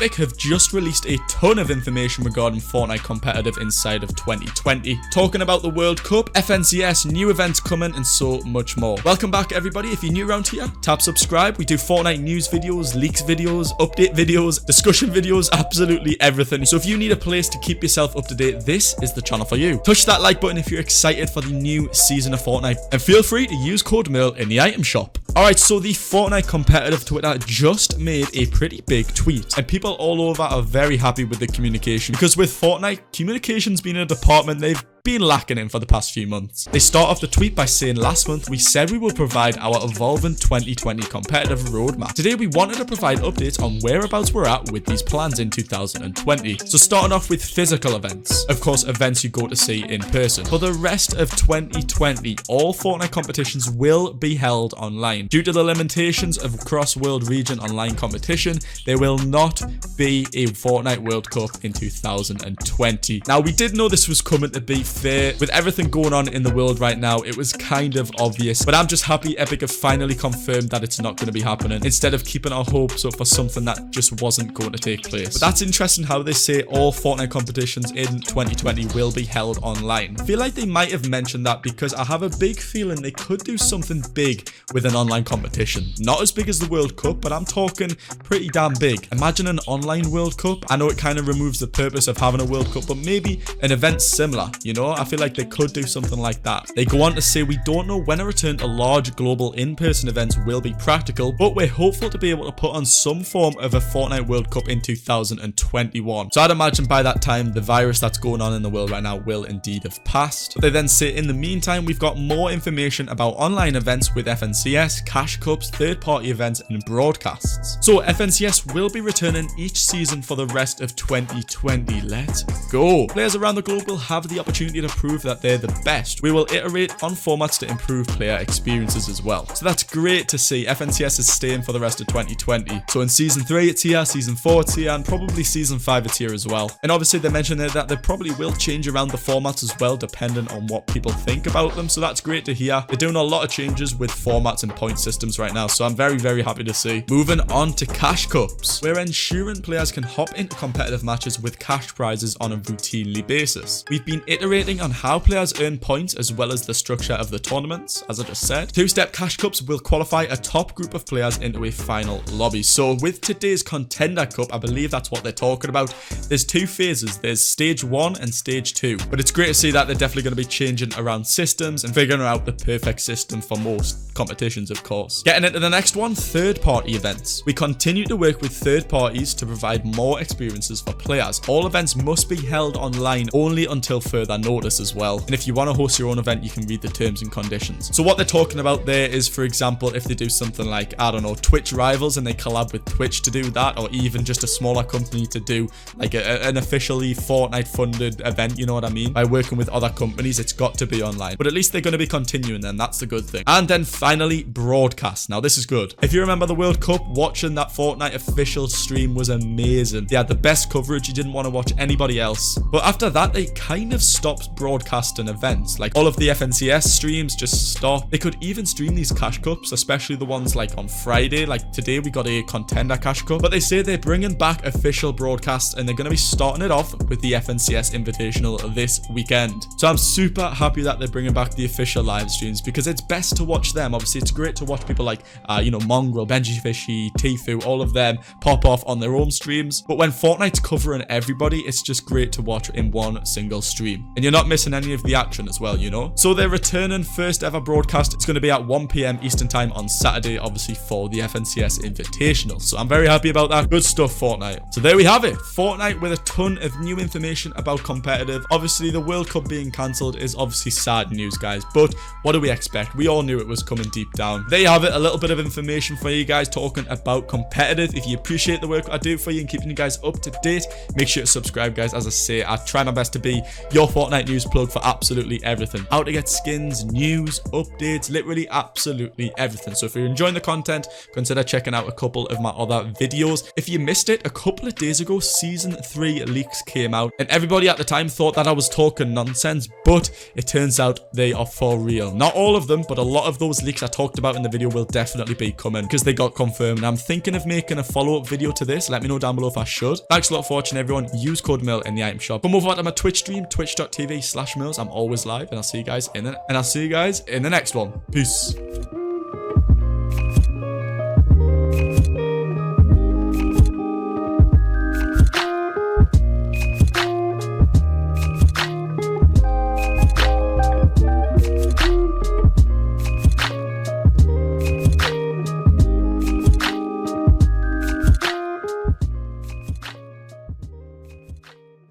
Epic have just released a ton of information regarding Fortnite competitive inside of 2020, talking about the World Cup, FNCS, new events coming, and so much more. Welcome back, everybody. If you're new around here, tap subscribe. We do Fortnite news videos, leaks videos, update videos, discussion videos, absolutely everything. So if you need a place to keep yourself up to date, this is the channel for you. Touch that like button if you're excited for the new season of Fortnite, and feel free to use code Merl in the item shop. Alright, so the Fortnite competitive Twitter just made a pretty big tweet, and people all over are very happy with the communication, because with Fortnite, communication's been a department they've been lacking in for the past few months. They start off the tweet by saying, last month we said we would provide our evolving 2020 competitive roadmap. Today we wanted to provide updates on whereabouts we're at with these plans in 2020. So starting off with physical events. Of course, events you go to see in person. For the rest of 2020, all Fortnite competitions will be held online. Due to the limitations of cross-world region online competition, there will not be a Fortnite World Cup in 2020. Now, we did know this was coming, to be fair. With everything going on in the world right now, it was kind of obvious, but I'm just happy Epic have finally confirmed that it's not going to be happening, instead of keeping our hopes up for something that just wasn't going to take place. But that's interesting how they say all Fortnite competitions in 2020 will be held online. I feel like they might have mentioned that because I have a big feeling they could do something big with an online competition. Not as big as the World Cup, but I'm talking pretty damn big. Imagine an online World Cup. I know it kind of removes the purpose of having a World Cup, but maybe an event similar, you know? I feel like they could do something like that. They go on to say, we don't know when a return to large global in-person events will be practical, but we're hopeful to be able to put on some form of a Fortnite World Cup in 2021. So I'd imagine by that time, the virus that's going on in the world right now will indeed have passed. But they then say, in the meantime, we've got more information about online events with FNCS, cash cups, third-party events, and broadcasts. So FNCS will be returning each season for the rest of 2020. Let's go. Players around the globe will have the opportunity to prove that they're the best. We will iterate on formats to improve player experiences as well. So that's great to see. FNCS is staying for the rest of 2020. So in season 3 it's here, season 4 it's here, and probably season 5 it's here as well. And obviously they mentioned there that they probably will change around the formats as well, depending on what people think about them. So that's great to hear. They're doing a lot of changes with formats and point systems right now, so I'm very, very happy to see. Moving on to cash cups. We're ensuring players can hop into competitive matches with cash prizes on a routinely basis. We've been iterating on how players earn points as well as the structure of the tournaments, as I just said. Two-step cash cups will qualify a top group of players into a final lobby. So with today's contender cup, I believe that's what they're talking about. There's two phases. There's stage 1 and stage 2. But it's great to see that they're definitely going to be changing around systems and figuring out the perfect system for most competitions, of course. Getting into the next one, third-party events. We continue to work with third parties to provide more experiences for players. All events must be held online only until further notice as well. And if you want to host your own event, you can read the terms and conditions. So what they're talking about there is, for example, if they do something like, I don't know, Twitch Rivals, and they collab with Twitch to do that, or even just a smaller company to do like an officially Fortnite funded event, you know what I mean? By working with other companies, it's got to be online. But at least they're going to be continuing then, that's the good thing. And then finally, broadcast. Now this is good. If you remember the World Cup, watching that Fortnite official stream was amazing. They had the best coverage, you didn't want to watch anybody else. But after that, they kind of stopped broadcasting events. Like all of the FNCS streams just stopped. They could even stream these cash cups, especially the ones like on Friday. Like today we got a contender cash cup, but they say they're bringing back official broadcasts, and they're going to be starting it off with the FNCS Invitational this weekend. So I'm super happy that they're bringing back the official live streams, because it's best to watch them. Obviously it's great to watch people like Mongrel, Benji Fishy, Tfue, all of them pop off on their own streams, but when Fortnite's covering everybody, it's just great to watch in one single stream, and you're not missing any of the action as well, you know. So they're returning first ever broadcast. It's going to be at 1 PM Eastern time on Saturday, obviously for the FNCS Invitational. So I'm very happy about that. Good stuff, Fortnite. So there we have it. Fortnite with a ton of new information about competitive. Obviously the World Cup being cancelled is obviously sad news, guys, but what do we expect? We all knew it was coming deep down. There you have it, a little bit of information for you guys talking about competitive. If you appreciate the work I do for you and keeping you guys up to date, make sure to subscribe, guys. As I say, I try my best to be your Fortnite Fortnite news plug for absolutely everything. How to get skins, news, updates, literally absolutely everything. So if you're enjoying the content, consider checking out a couple of my other videos. If you missed it, a couple of days ago, Season 3 leaks came out, and everybody at the time thought that I was talking nonsense, but it turns out they are for real. Not all of them, but a lot of those leaks I talked about in the video will definitely be coming because they got confirmed. And I'm thinking of making a follow-up video to this. Let me know down below if I should. Thanks a lot for watching, everyone. Use code Merl in the item shop. Come over to my Twitch stream, twitch.tv/Merls. I'm always live, and I'll see you guys in the next one. Peace.